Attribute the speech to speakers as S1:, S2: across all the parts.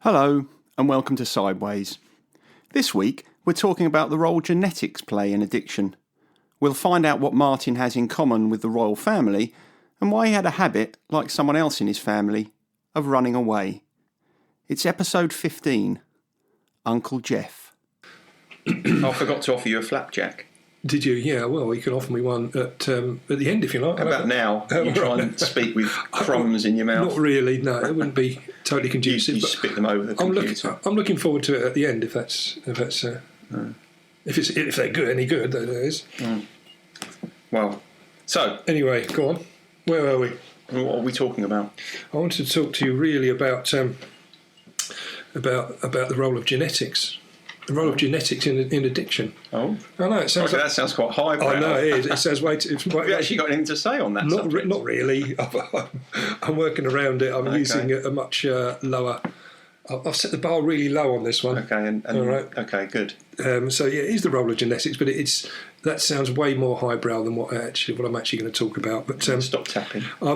S1: Hello, and welcome to Sideways. This week, we're talking about the role genetics play in addiction. We'll find out what Martin has in common with the royal family, and why he had a habit, like someone else in his family, of running away. It's episode 15, Uncle Geoff.
S2: I forgot to offer you a flapjack.
S3: Did you? Yeah, well, you can offer me one at the end if you like.
S2: How about now? You try and speak with crumbs in your mouth.
S3: Not really, no. It wouldn't be totally conducive.
S2: You spit them over the computer.
S3: I'm looking forward to it at the end if they're good, any good, that is.
S2: Well, so
S3: anyway, go on. Where are we?
S2: What are we talking about?
S3: I wanted to talk to you really about the role of genetics. The role of genetics in addiction.
S2: Oh,
S3: I know it sounds.
S2: That sounds quite highbrow.
S3: I know it is. It sounds way too.
S2: Have you actually got anything to say on that?
S3: Not really. I'm working around it. I'm using a much lower. I've set the bar really low on this one.
S2: Okay, all right. Okay, good.
S3: So yeah, it is the role of genetics, but that sounds way more highbrow than what I'm actually going to talk about. But
S2: stop tapping.
S3: I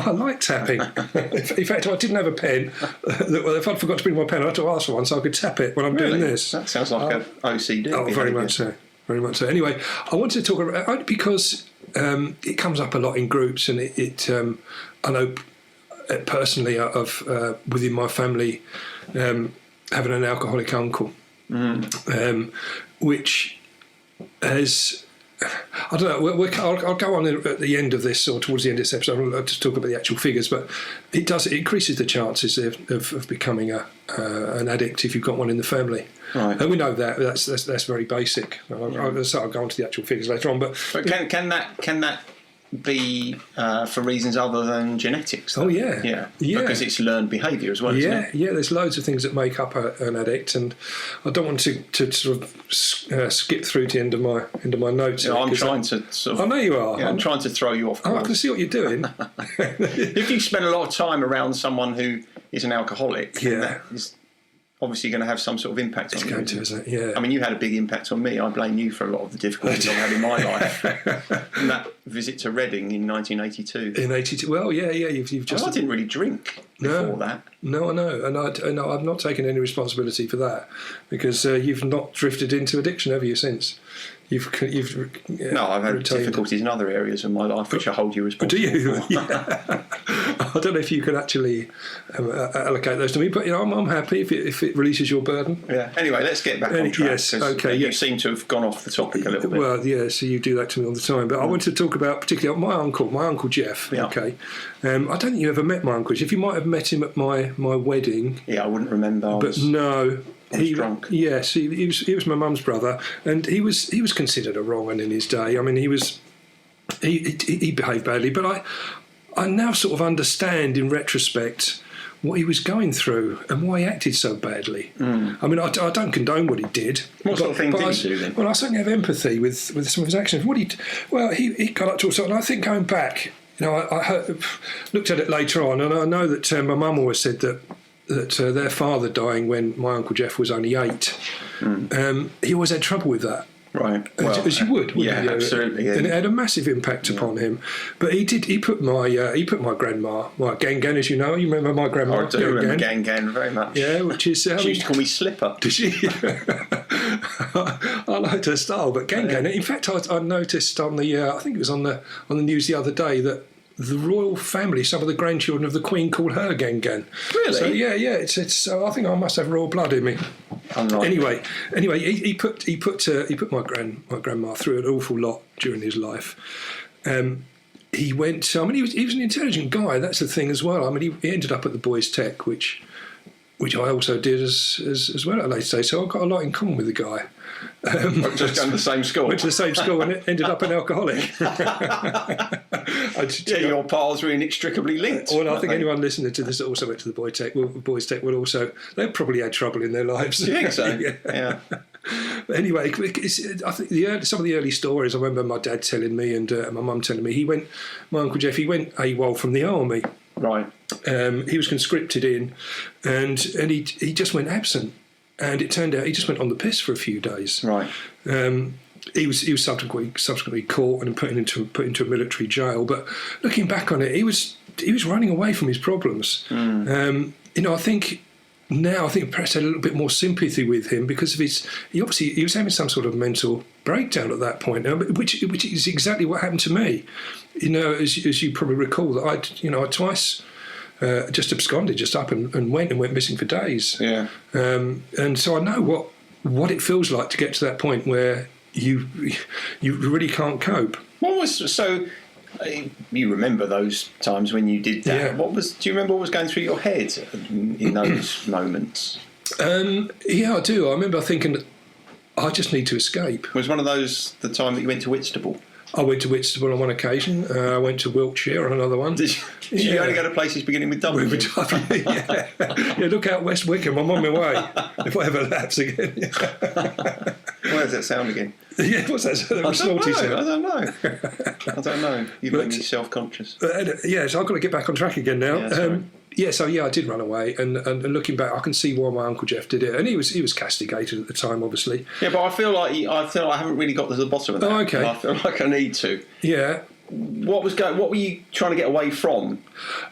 S3: like tapping. In fact, I didn't have a pen. If I'd forgot to bring my pen, I had to ask for one so I could tap it when I'm doing this.
S2: That sounds like an OCD.
S3: Oh, very much so. Very much so. Anyway, I wanted to talk about it because it comes up a lot in groups, and I know personally of within my family having an alcoholic uncle, which has, I don't know, I'll go on at the end of this or towards the end of this episode. I'll just talk about the actual figures, but it increases the chances of becoming an addict if you've got one in the family.
S2: Right.
S3: And we know that's very basic. I'll go on to the actual figures later on. But
S2: can that be for reasons other than genetics, though?
S3: Oh yeah,
S2: because it's learned behaviour as well, isn't it?
S3: Yeah, there's loads of things that make up an addict, and I don't want to sort of skip through to the end of my notes.
S2: Yeah, I'm trying to sort of.
S3: I know you are.
S2: Yeah, I'm trying to throw you off course.
S3: I can see what you're doing.
S2: If you spend a lot of time around someone who is an alcoholic, that is obviously going to have some sort of impact on you.
S3: It's going to, isn't it? Yeah.
S2: I mean, you had a big impact on me. I blame you for a lot of the difficulties I've had in my life. And that visit to Reading in 1982.
S3: In 82, well, yeah. You've just.
S2: I didn't really drink before that.
S3: No, I know, and I've not taken any responsibility for that because you've not drifted into addiction, have you? Since
S2: no, I've had difficulties in other areas of my life which I hold you responsible.
S3: Do you?
S2: For.
S3: Yeah. I don't know if you can actually allocate those to me, but I'm happy if it releases your burden.
S2: Yeah. Anyway, let's get back on track.
S3: Yes. Okay.
S2: You seem to have gone off the topic a little bit.
S3: Well, yeah. So you do that to me all the time, but I want to talk about particularly my uncle Geoff.
S2: Yeah.
S3: Okay. I don't think you ever met my uncle Geoff. You might have met him at my wedding.
S2: Yeah, I wouldn't remember.
S3: I was
S2: drunk.
S3: Yes, he was my mum's brother, and he was considered a wrong 'un in his day. I mean, he behaved badly, but I now sort of understand in retrospect what he was going through and why he acted so badly. I mean, I don't condone what he did.
S2: What sort of thing did he do then?
S3: Well, I certainly have empathy with some of his actions. He got up to a sort, and I think going back, I looked at it later on, and I know that my mum always said that their father dying when my Uncle Geoff was only 8, he always had trouble with that.
S2: Right.
S3: As you would.
S2: Yeah, absolutely. Yeah.
S3: And it had a massive impact upon him. But he put my grandma, my Gangan, as you know. You remember my grandma?
S2: I do remember Gangan very much.
S3: Yeah, which is...
S2: she used to call me Slipper.
S3: Did she? I liked her style, but Gangan... In fact, I noticed on the... I think it was on the news the other day that the royal family, some of the grandchildren of the Queen, called her Gangan.
S2: Really?
S3: So yeah. It's. I think I must have royal blood in me. Anyway, he put my grandma through an awful lot during his life. He went. I mean, he was an intelligent guy. That's the thing as well. I mean, he ended up at the Boys' Tech, which I also did as well at a later stage. So I've got a lot in common with the guy.
S2: Just going to the same school.
S3: Went to the same school and ended up an alcoholic.
S2: Your paths were inextricably linked.
S3: Well, I think anyone listening to this that also went to the Boys' Tech will also... They probably had trouble in their lives.
S2: Do you think so? Yeah.
S3: But anyway, I think some of the early stories, I remember my dad telling me and my mum telling me, my Uncle Geoff, he went AWOL from the army.
S2: Right.
S3: He was conscripted in and he just went absent. And it turned out he just went on the piss for a few days.
S2: Right.
S3: He was subsequently caught and put into a military jail. But looking back on it, he was running away from his problems. I think now I think perhaps had a little bit more sympathy with him because of he was having some sort of mental breakdown at that point, which is exactly what happened to me. As you probably recall, that I twice just absconded, just up and went missing for days.
S2: Yeah.
S3: And so I know what it feels like to get to that point where you really can't cope.
S2: You remember those times when you did that?
S3: Yeah.
S2: Do you remember what was going through your head in those moments?
S3: Yeah, I do. I remember thinking, I just need to escape.
S2: Was one of those the time that you went to Whitstable?
S3: I went to Whitstable on one occasion. I went to Wiltshire on another one.
S2: Did you only go to places beginning with W?
S3: Yeah. Look out West Wickham. I'm on my way. If I ever lapse again.
S2: Where does that sound again?
S3: Yeah, what's that?
S2: I don't know. You make me self-conscious.
S3: So I've got to get back on track again now. I did run away, and looking back, I can see why my Uncle Geoff did it, and he was castigated at the time, obviously.
S2: Yeah, but I feel like I haven't really got to the bottom of that.
S3: Oh, okay.
S2: I feel like I need to.
S3: Yeah.
S2: What were you trying to get away from?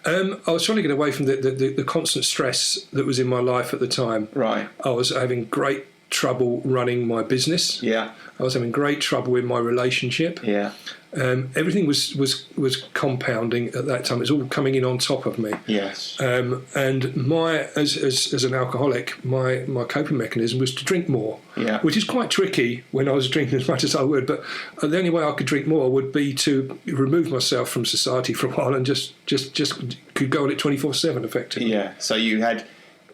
S3: I was trying to get away from the constant stress that was in my life at the time.
S2: Right.
S3: I was having great trouble running my business.
S2: Yeah.
S3: I was having great trouble in my relationship.
S2: Yeah.
S3: Everything was compounding at that time. It was all coming in on top of me.
S2: Yes.
S3: And as an alcoholic, my coping mechanism was to drink more.
S2: Yeah.
S3: Which is quite tricky when I was drinking as much as I would. But the only way I could drink more would be to remove myself from society for a while and just could go on it 24/7 effectively.
S2: Yeah. So you had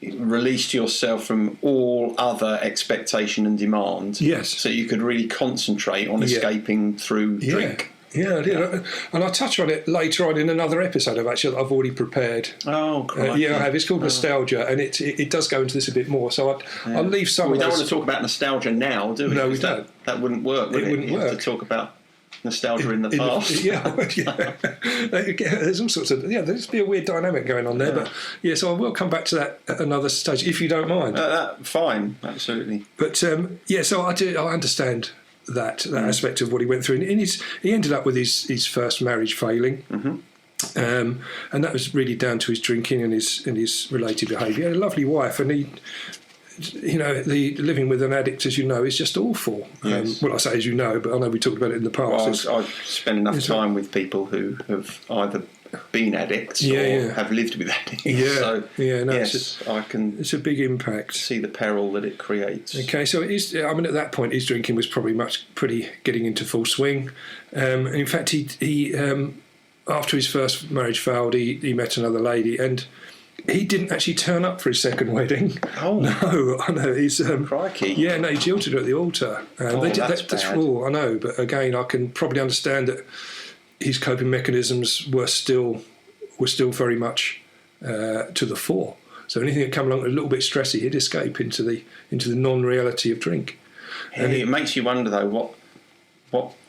S2: released yourself from all other expectation and demand.
S3: Yes.
S2: So you could really concentrate on escaping through drink.
S3: Yeah, I did. And I'll touch on it later on in another episode that I've already prepared.
S2: Oh, great.
S3: I have. It's called Nostalgia, and it does go into this a bit more. So I'll leave some
S2: We don't want to talk about nostalgia now, do we?
S3: No, we don't.
S2: That wouldn't work, would it?
S3: Wouldn't work.
S2: To talk about nostalgia in the past.
S3: There's all sorts of... Yeah, there's be a weird dynamic going on there.
S2: Yeah.
S3: But, so I will come back to that at another stage, if you don't mind.
S2: Fine, absolutely.
S3: But, so I understand that aspect of what he went through. And he ended up with his first marriage failing. Mm-hmm. And that was really down to his drinking and his related behaviour. He had a lovely wife, and he... the living with an addict, as you know, is just awful.
S2: Yes.
S3: I say as you know, but I know we talked about it in the past.
S2: Well, I've spent enough time with people who have either been addicts or have lived with addicts.
S3: Yeah,
S2: so I can.
S3: It's a big impact.
S2: See the peril that it creates.
S3: Okay, so at that point, his drinking was probably pretty getting into full swing. And in fact, he after his first marriage failed, he met another lady and. He didn't actually turn up for his second wedding.
S2: Oh
S3: no! I know he's
S2: crikey.
S3: Yeah, no, he jilted her at the altar. That's raw. I know, but again, I can probably understand that his coping mechanisms were still very much to the fore. So anything that came along a little bit stressy, he'd escape into the non-reality of drink.
S2: And it makes you wonder though what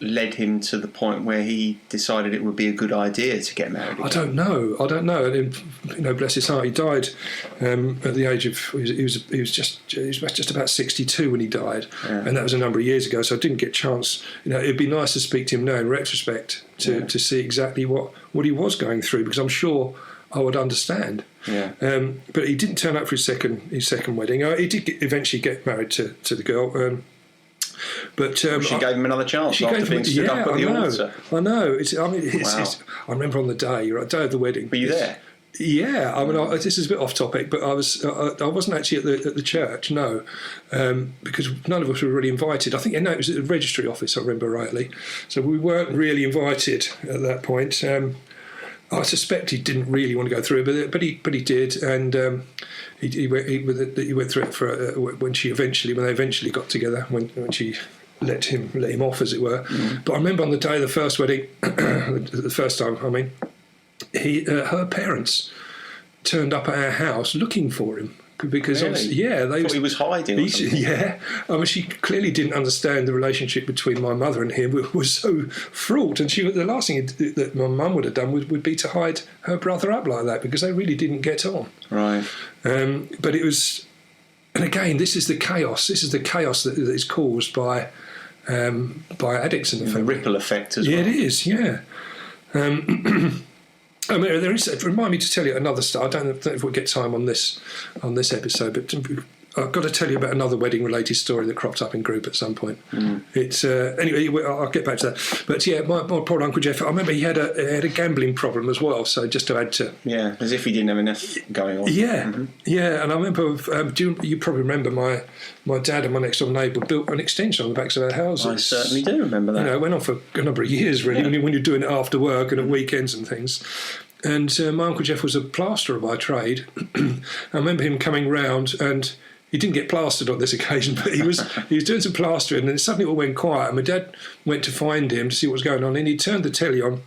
S2: led him to the point where he decided it would be a good idea to get married again?
S3: I don't know. And bless his heart, he died at the age of he was just about 62 when he died, and that was a number of years ago. So I didn't get a chance. It'd be nice to speak to him now in retrospect to see exactly what he was going through, because I'm sure I would understand.
S2: Yeah.
S3: But he didn't turn up for his second wedding. He did eventually get married to the girl. But
S2: she gave him another chance after being stood up at the altar.
S3: I know. I remember on the day of the wedding.
S2: Were you there?
S3: Yeah, this is a bit off topic, but I wasn't actually at the church, no, because none of us were really invited. I think it was at the registry office, I remember rightly, so we weren't really invited at that point. I suspect he didn't really want to go through it, but he did, and he went through it for when they eventually got together, when she let him off, as it were. Mm. But I remember on the day of the first wedding, the first time, her parents turned up at our house looking for him. Because
S2: really?
S3: They
S2: thought he was hiding.
S3: She clearly didn't understand the relationship between my mother and him. It was so fraught, and the last thing that my mum would have done would be to hide her brother up like that, because they really didn't get on.
S2: Right.
S3: But it was, and again, this is the chaos. This is the chaos that is caused by addicts in the family.
S2: The ripple effect as well.
S3: Yeah, it is. Yeah. I mean, remind me to tell you another story. I don't know if we'll get time on this episode, but I've got to tell you about another wedding-related story that cropped up in group at some point. It's anyway. I'll get back to that. But yeah, my poor Uncle Geoff. I remember he had a gambling problem as well. So just to add to
S2: as if he didn't have enough going on.
S3: Yeah. And I remember. You probably remember my dad and my next door neighbour built an extension on the backs of our houses.
S2: I certainly do remember that.
S3: It went on for a number of years, really, when you're doing it after work and at weekends and things. And my Uncle Geoff was a plasterer by trade. I remember him coming round, and he didn't get plastered on this occasion, but he was doing some plastering, and then suddenly it all went quiet. And my dad went to find him to see what was going on, and he turned the telly on,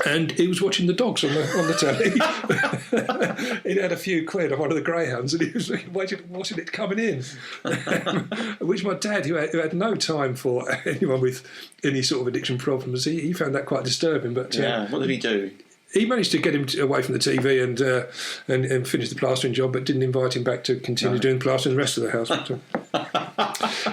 S3: and he was watching the dogs on the telly. He'd had a few quid on one of the greyhounds, and he was watching it coming in. Which my dad, who had no time for anyone with any sort of addiction problems, he found that quite disturbing. But
S2: what did he do?
S3: He managed to get him away from the TV and finish the plastering job, but didn't invite him back to continue doing plastering the rest of the house.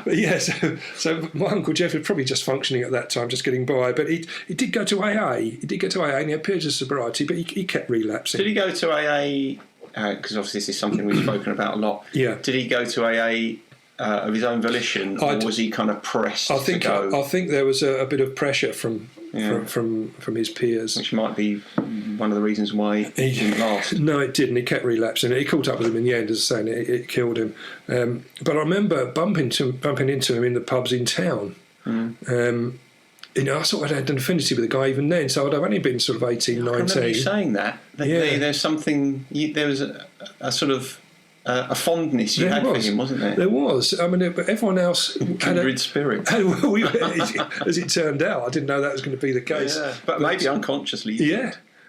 S3: But yeah, so my Uncle Geoff was probably just functioning at that time, just getting by. But he did go to AA. He did go to AA, and he had periods of sobriety, but he kept relapsing.
S2: Did he go to AA? Because obviously this is something we've spoken about a lot.
S3: Yeah.
S2: Did he go to AA of his own volition, or was he kind of pressed to go?
S3: I think there was a bit of pressure from his peers,
S2: which might be one of the reasons why he didn't last.
S3: No, it didn't. He kept relapsing. It caught up with him in the end, as I say, and it killed him. But I remember bumping into him in the pubs in town. I sort of had an affinity with the guy even then, so I'd have only been sort of 18, 19.
S2: I remember you saying that. There's something. There was a sort of a fondness you had for him, wasn't there?
S3: There was. I mean, but everyone else had a
S2: spirit.
S3: As it turned out, I didn't know that was going to be the case.
S2: Yeah, but maybe unconsciously.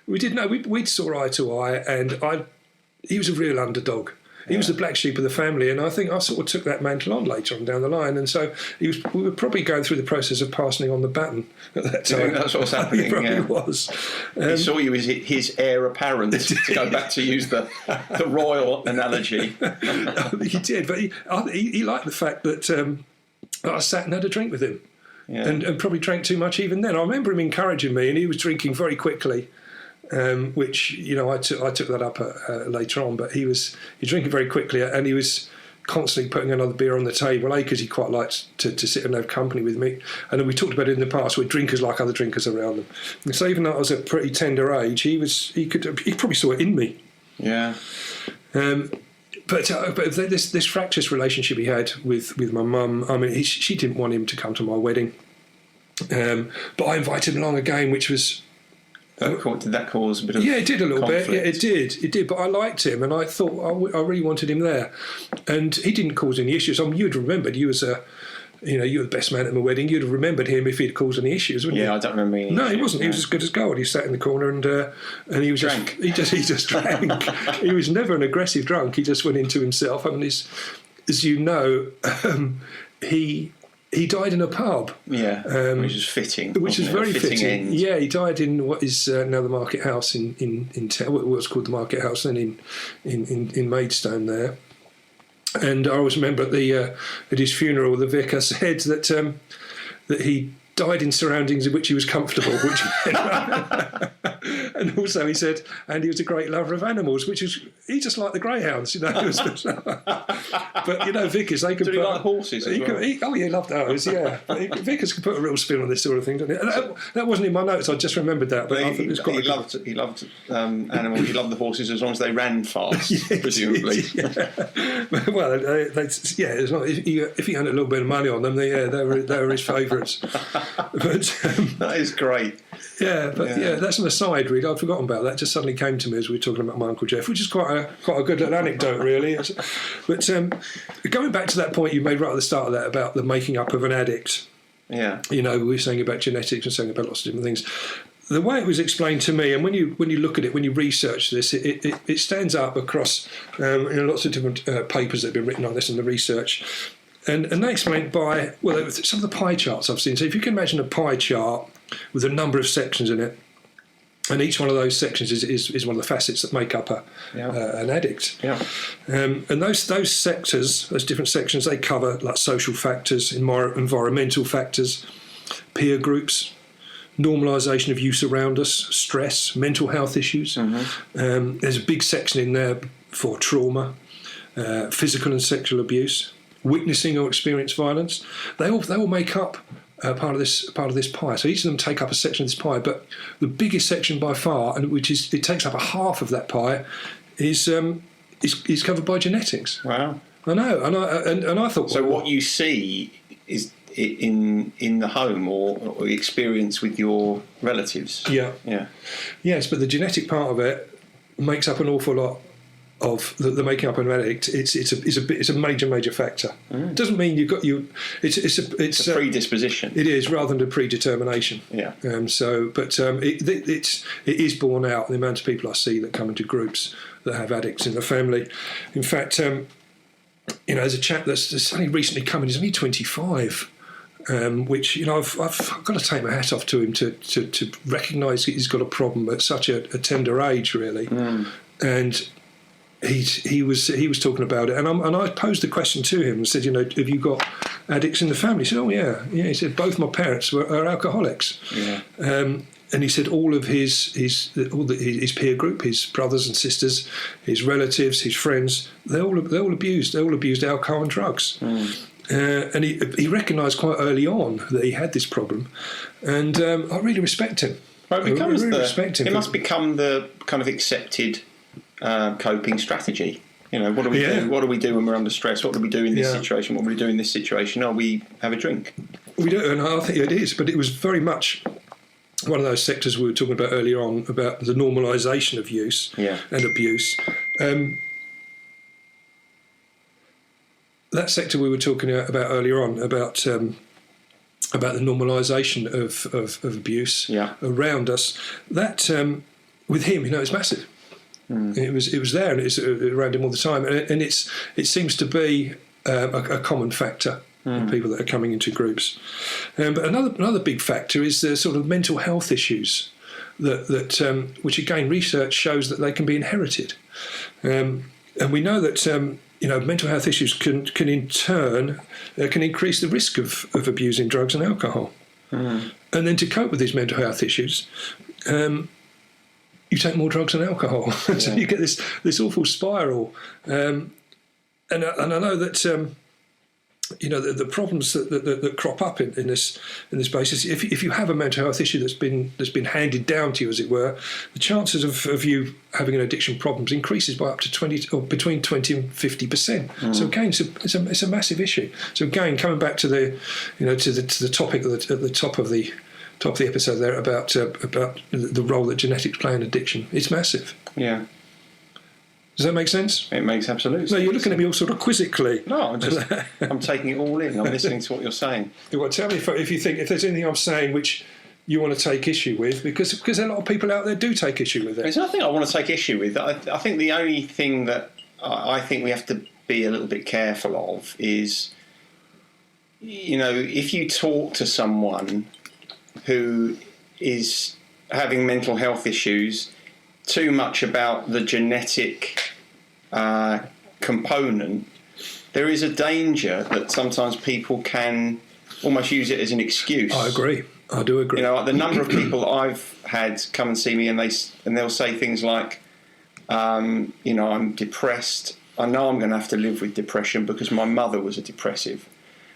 S3: We did know. We saw eye to eye, and he was a real underdog. He was the black sheep of the family, and I think I sort of took that mantle on later on down the line. And so we were probably going through the process of passing on the baton at that time.
S2: That's what was happening.
S3: He probably was.
S2: He saw you as his heir apparent, to go back to use the royal analogy.
S3: He did, but he liked the fact that I sat and had a drink with him, and probably drank too much even then. I remember him encouraging me, and he was drinking very quickly. Which I took that up later on, but he was drinking very quickly, and he was constantly putting another beer on the table, because he quite liked to sit and have company with me. And we talked about it in the past, we're drinkers like other drinkers around them. And so even though I was at a pretty tender age, he probably saw it in me.
S2: Yeah.
S3: But this fractious relationship he had with my mum, I mean, she didn't want him to come to my wedding, but I invited him along again, which was.
S2: Did that cause a bit of
S3: it did a little
S2: conflict?
S3: bit. Yeah, it did. But I liked him, and I thought I really wanted him there. And he didn't cause any issues. I mean, you'd remembered you were the best man at my wedding. You'd have remembered him if he'd caused any issues, wouldn't you?
S2: Yeah, I don't remember any
S3: No,
S2: issues,
S3: he wasn't. He was as good as gold. He sat in the corner and he was
S2: drank.
S3: he just drank. He was never an aggressive drunk. He just went into himself. I mean, as you know, he died in a pub.
S2: Yeah, which is fitting.
S3: Which is very fitting.
S2: End.
S3: Yeah, he died in what is now the Market House in what was called the Market House then in Maidstone there. And I always remember at his funeral, the vicar said that he died in surroundings in which he was comfortable, which and also he said, and he was a great lover of animals, which is he just liked the greyhounds, But vicars, they could.
S2: Did he like horses as well?
S3: He loved those. Yeah, vicars can put a real spin on this sort of thing, don't they? That wasn't in my notes. I just remembered that. But I thought it was quite.
S2: He loved animals. He loved the horses as long as they ran fast, presumably.
S3: Well, as long if he earned a little bit of money on them, they were his favourites. But
S2: that is great.
S3: Yeah, but that's an aside, really. I'd forgotten about that. Just suddenly came to me as we were talking about my Uncle Geoff, which is quite a good little anecdote, really. But going back to that point you made right at the start of that about the making up of an addict.
S2: Yeah.
S3: We were saying about genetics and saying about lots of different things. The way it was explained to me, and when you look at it, when you research this, it stands up across lots of different papers that have been written on this and the research. And they explain it by, some of the pie charts I've seen. So if you can imagine a pie chart with a number of sections in it, and each one of those sections is one of the facets that make up an addict.
S2: Yeah.
S3: And those sectors, those different sections, they cover like social factors, environmental factors, peer groups, normalisation of use around us, stress, mental health issues. There's a big section in there for trauma, physical and sexual abuse, witnessing or experienced violence. They all make up part of this pie. So each of them take up a section of this pie, but the biggest section by far, and it takes up a half of that pie, is covered by genetics.
S2: Wow.
S3: I know, and I thought.
S2: So what you see is in the home or experience with your relatives.
S3: Yeah. Yes, but the genetic part of it makes up an awful lot of the making up an addict. It's a major factor. It doesn't mean you've got you. It's
S2: a predisposition.
S3: It is, rather than a predetermination.
S2: Yeah.
S3: It is borne out in the amount of people I see that come into groups that have addicts in the family. In fact, there's a chap that's only recently come in. He's only 25. Which I've got to take my hat off to him to recognise he's got a problem at such a tender age, really. And he was talking about it, and I posed the question to him and said, have you got addicts in the family? He said, oh yeah. He said both my parents are alcoholics. Yeah. And he said all of his peer group, his brothers and sisters, his relatives, his friends, they all abused alcohol and drugs. And he recognised quite early on that he had this problem, and I really respect him.
S2: Well, it must become the kind of accepted coping strategy. What do we do? What do we do when we're under stress? What do we do in this situation? What do we do in this situation? Oh, we have a drink.
S3: We do, and I think it is, but it was very much one of those sectors we were talking about earlier on, about the normalisation of use and abuse. That sector we were talking about earlier on, about the normalisation of abuse around us, that with him, it's massive. It was there, and it's around him all the time, and it seems to be a common factor in people that are coming into groups. But another big factor is the sort of mental health issues that which again research shows that they can be inherited, and we know that. Mental health issues can in turn can increase the risk of abusing drugs and alcohol. And then to cope with these mental health issues, you take more drugs and alcohol. So you get this awful spiral. And I know that the problems that crop up in this basis. If you have a mental health issue that's been handed down to you, as it were, the chances of you having an addiction problems increases by up to 20 or between 20 and 50%. So again, it's a massive issue. So again, coming back to the to the topic at the top of the episode there about the role that genetics play in addiction, it's massive.
S2: Yeah.
S3: Does that make sense?
S2: It makes absolute sense.
S3: No, you're looking at me all sort of quizzically.
S2: No, I'm taking it all in. I'm listening to what you're saying.
S3: Well, tell me if there's anything I'm saying which you want to take issue with, because a lot of people out there do take issue with it.
S2: There's nothing I want to take issue with. I think the only thing that I think we have to be a little bit careful of is, if you talk to someone who is having mental health issues too much about the genetic component, there is a danger that sometimes people can almost use it as an excuse.
S3: I agree. I do agree.
S2: The number of people I've had come and see me and they'll say things like, I'm depressed. I know I'm going to have to live with depression because my mother was a depressive.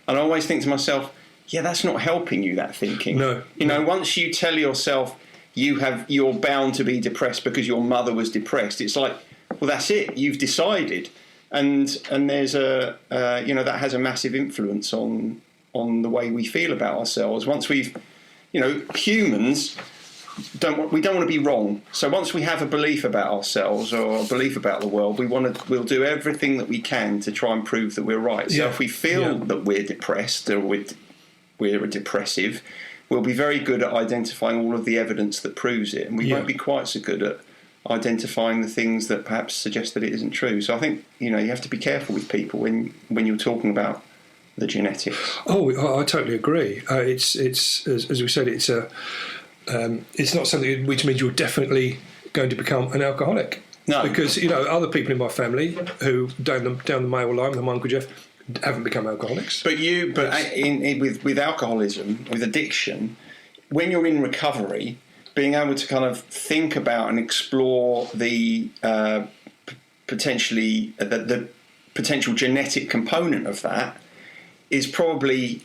S2: And I always think to myself, that's not helping you, that thinking.
S3: No.
S2: Once you tell yourself you're bound to be depressed because your mother was depressed, it's like, well, that's it. You've decided, and there's that has a massive influence on the way we feel about ourselves. Once we've, humans don't want to be wrong. So once we have a belief about ourselves or a belief about the world, we'll do everything that we can to try and prove that we're right. So if we feel that we're depressed or we're a depressive, we'll be very good at identifying all of the evidence that proves it, and we won't be quite so good at identifying the things that perhaps suggest that it isn't true. So I think you have to be careful with people when you're talking about the genetics.
S3: Oh, I totally agree. It's as we said, it's not something which means you're definitely going to become an alcoholic.
S2: No,
S3: because other people in my family who down the male line, my Uncle Geoff, haven't become alcoholics.
S2: But with alcoholism, with addiction, when you're in recovery, being able to kind of think about and explore the potentially the potential genetic component of that is probably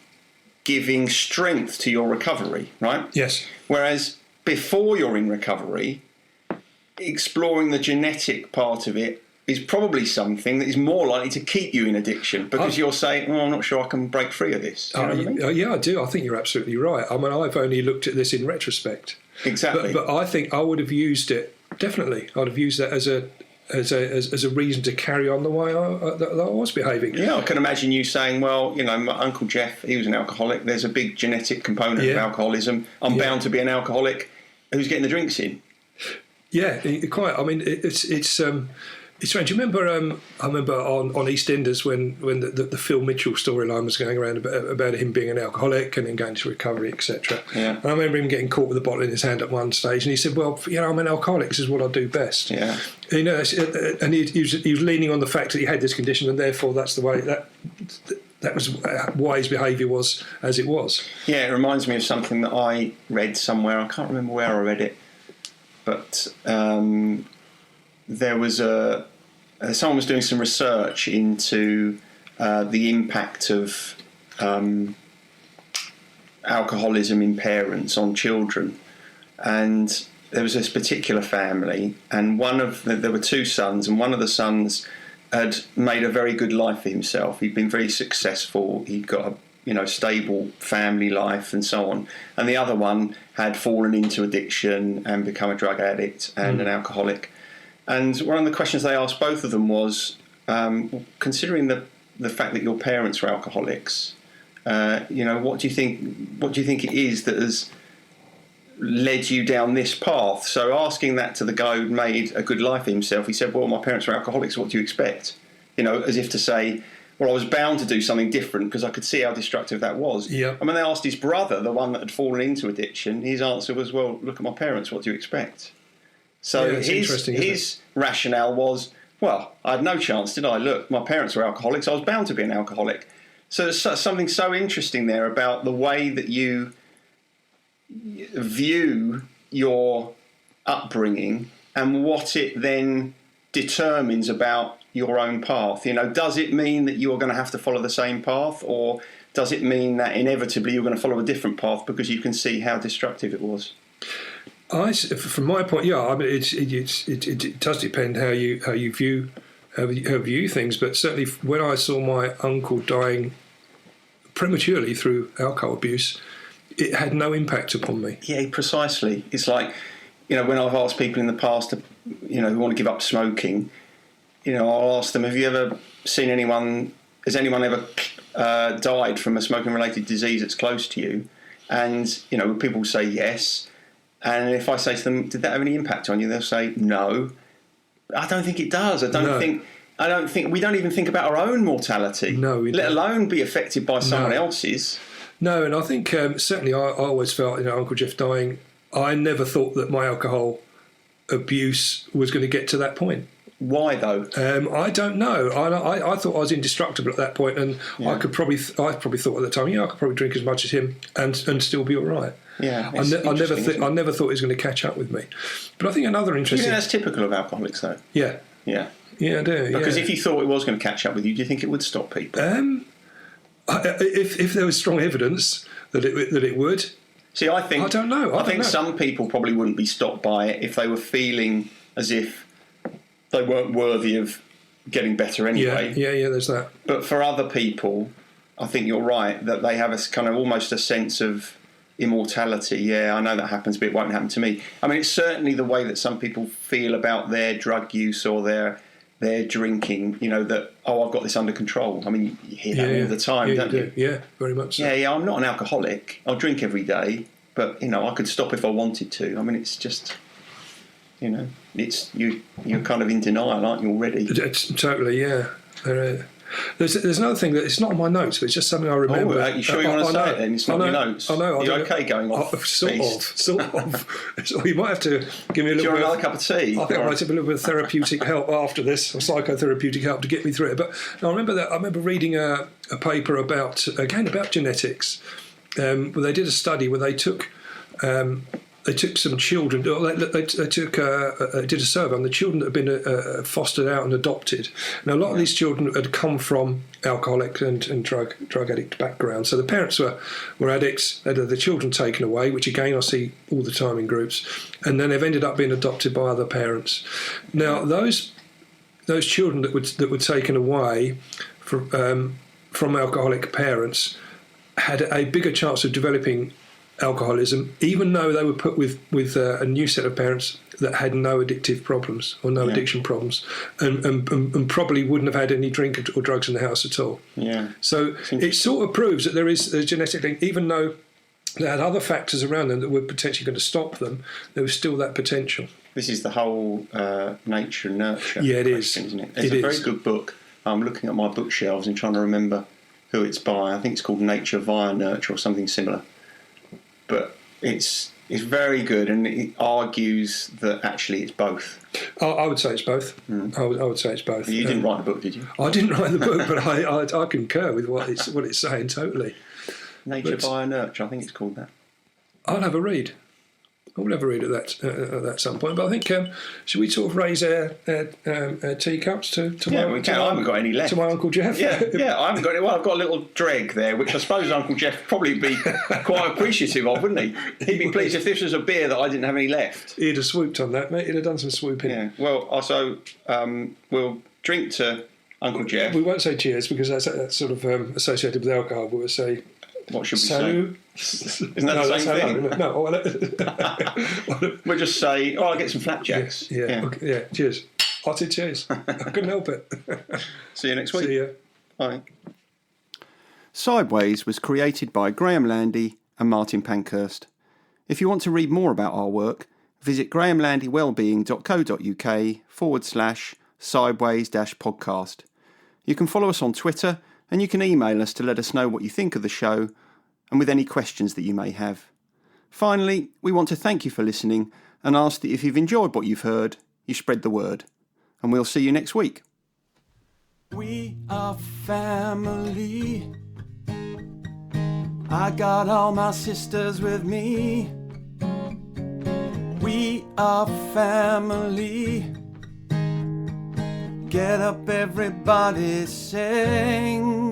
S2: giving strength to your recovery, right?
S3: Yes.
S2: Whereas before you're in recovery, exploring the genetic part of it is probably something that is more likely to keep you in addiction because you're saying, I'm not sure I can break free of this. You know what I mean?
S3: Yeah, I do. I think you're absolutely right. I mean, I've only looked at this in retrospect.
S2: Exactly.
S3: But I think I would have used it, definitely. I'd have used that as a reason to carry on the way that I was behaving.
S2: Yeah, I can imagine you saying, well, my Uncle Geoff, he was an alcoholic. There's a big genetic component of alcoholism. I'm bound to be an alcoholic. Who's getting the drinks in?
S3: Yeah, quite. I mean, it's strange. You remember? I remember on EastEnders when the Phil Mitchell storyline was going around about him being an alcoholic and then going to recovery, etc.
S2: Yeah.
S3: And I remember him getting caught with a bottle in his hand at one stage, and he said, "Well, I'm an alcoholic. This is what I do best."
S2: Yeah.
S3: And he was leaning on the fact that he had this condition, and therefore that's the way that was why his behaviour was as it was.
S2: Yeah, it reminds me of something that I read somewhere. I can't remember where I read it, but there was someone was doing some research into the impact of alcoholism in parents on children, and there was this particular family, and there were two sons, and one of the sons had made a very good life for himself. He'd been very successful. He'd got a stable family life and so on, and the other one had fallen into addiction and become a drug addict and an alcoholic. And one of the questions they asked both of them was, considering the fact that your parents were alcoholics, what do you think it is that has led you down this path? So asking that to the guy who'd made a good life for himself, he said, well, my parents were alcoholics, what do you expect? As if to say, well, I was bound to do something different because I could see how destructive that was.
S3: Yeah.
S2: And when they asked his brother, the one that had fallen into addiction, his answer was, well, look at my parents, what do you expect? So his rationale was, well, I had no chance, did I? Look, my parents were alcoholics, I was bound to be an alcoholic. So there's something so interesting there about the way that you view your upbringing and what it then determines about your own path. Does it mean that you're going to have to follow the same path, or does it mean that inevitably you're going to follow a different path because you can see how destructive it was?
S3: From my point, I mean, it does depend how you view things. But certainly, when I saw my uncle dying prematurely through alcohol abuse, it had no impact upon me.
S2: Yeah, precisely. It's like, when I've asked people in the past, who want to give up smoking, I'll ask them, have you ever seen anyone? Has anyone ever died from a smoking-related disease that's close to you? And people say yes. And if I say to them, did that have any impact on you? They'll say no. I don't think it does. I don't think we don't even think about our own mortality.
S3: No,
S2: let alone be affected by someone else's.
S3: No, and I think certainly I always felt, Uncle Geoff dying, I never thought that my alcohol abuse was going to get to that point.
S2: Why though?
S3: I don't know. I thought I was indestructible at that point, and I probably thought at the time, I could probably drink as much as him and still be all right.
S2: Yeah,
S3: I never thought he was going to catch up with me. But I think another interesting.
S2: Do you think that's typical of alcoholics, though?
S3: Yeah, I do.
S2: Because if you thought it was going to catch up with you, do you think it would stop people?
S3: If there was strong evidence that it would.
S2: See, I don't know. I think
S3: know.
S2: Some people probably wouldn't be stopped by it if they were feeling as if they weren't worthy of getting better anyway.
S3: Yeah. There's that.
S2: But for other people, I think you're right that they have a kind of almost a sense of immortality. Yeah, I know that happens, but it won't happen to me. I mean, it's certainly the way that some people feel about their drug use or their drinking. That I've got this under control. I mean, you hear that all the time, don't you?
S3: Yeah, very much so.
S2: Yeah. I'm not an alcoholic. I'll drink every day, but I could stop if I wanted to. I mean, it's just. It's you're kind of in denial, aren't you, already?
S3: Totally, yeah. There's another thing that it's not on my notes, but it's just something I remember.
S2: You sure you want to say it then? It's not on your notes.
S3: I know.
S2: You're okay going off?
S3: Sort of. So you might have to give me a little bit.
S2: Do you want another cup of tea?
S3: I think I might have a little bit of therapeutic help after this, or psychotherapeutic help to get me through it. But I remember reading a paper about genetics. Where they did a study where they took they took some children. They did a survey on the children that had been fostered out and adopted. Now, a lot of these children had come from alcoholic and drug addict backgrounds. So the parents were addicts. They had the children taken away, which again I see all the time in groups, and then they've ended up being adopted by other parents. Now, those children that were taken away from alcoholic parents had a bigger chance of developing alcoholism, even though they were put with a new set of parents that had no addictive problems or no addiction problems, and probably wouldn't have had any drink or drugs in the house at all.
S2: Yeah.
S3: So it sort of proves that there is a genetic link, even though they had other factors around them that were potentially going to stop them. There was still that potential.
S2: This is the whole nature and nurture.
S3: Yeah, it
S2: question,
S3: is.
S2: Isn't it? It's a very good book. I'm looking at my bookshelves and trying to remember who it's by. I think it's called Nature via Nurture or something similar. But it's very good, and it argues that actually it's both.
S3: I would say it's both. I would say it's both.
S2: You didn't write the book, did you?
S3: I didn't write the book, but I concur with what it's saying totally.
S2: Nature via Nurture, I think it's called that.
S3: I'll have a read. I'll have a read at that some point. But I think should we sort of raise our teacups to
S2: we can. I haven't got any left.
S3: To my Uncle Geoff.
S2: Yeah, I haven't got any. Well, I've got a little dreg there, which I suppose Uncle Geoff would probably be quite appreciative of, wouldn't he? He'd be pleased if this was a beer that I didn't have any left.
S3: He'd have swooped on that, mate. He'd have done some swooping.
S2: Yeah. Well, also we'll drink to Uncle Geoff.
S3: We won't say cheers because that's sort of associated with alcohol. But we'll say.
S2: What should we
S3: say?
S2: Isn't that the same thing?
S3: No.
S2: We'll just say, I'll get some flapjacks.
S3: Yeah. Okay, yeah. Cheers. I said cheers. I couldn't help it.
S2: See you next week.
S3: See you.
S2: Bye.
S1: Sideways was created by Graham Landy and Martin Pankhurst. If you want to read more about our work, visit grahamlandywellbeing.co.uk/sideways-podcast. You can follow us on Twitter, and you can email us to let us know what you think of the show and with any questions that you may have. Finally, we want to thank you for listening and ask that if you've enjoyed what you've heard, you spread the word. And we'll see you next week. We are family. I got all my sisters with me. We are family. Get up, everybody, sing.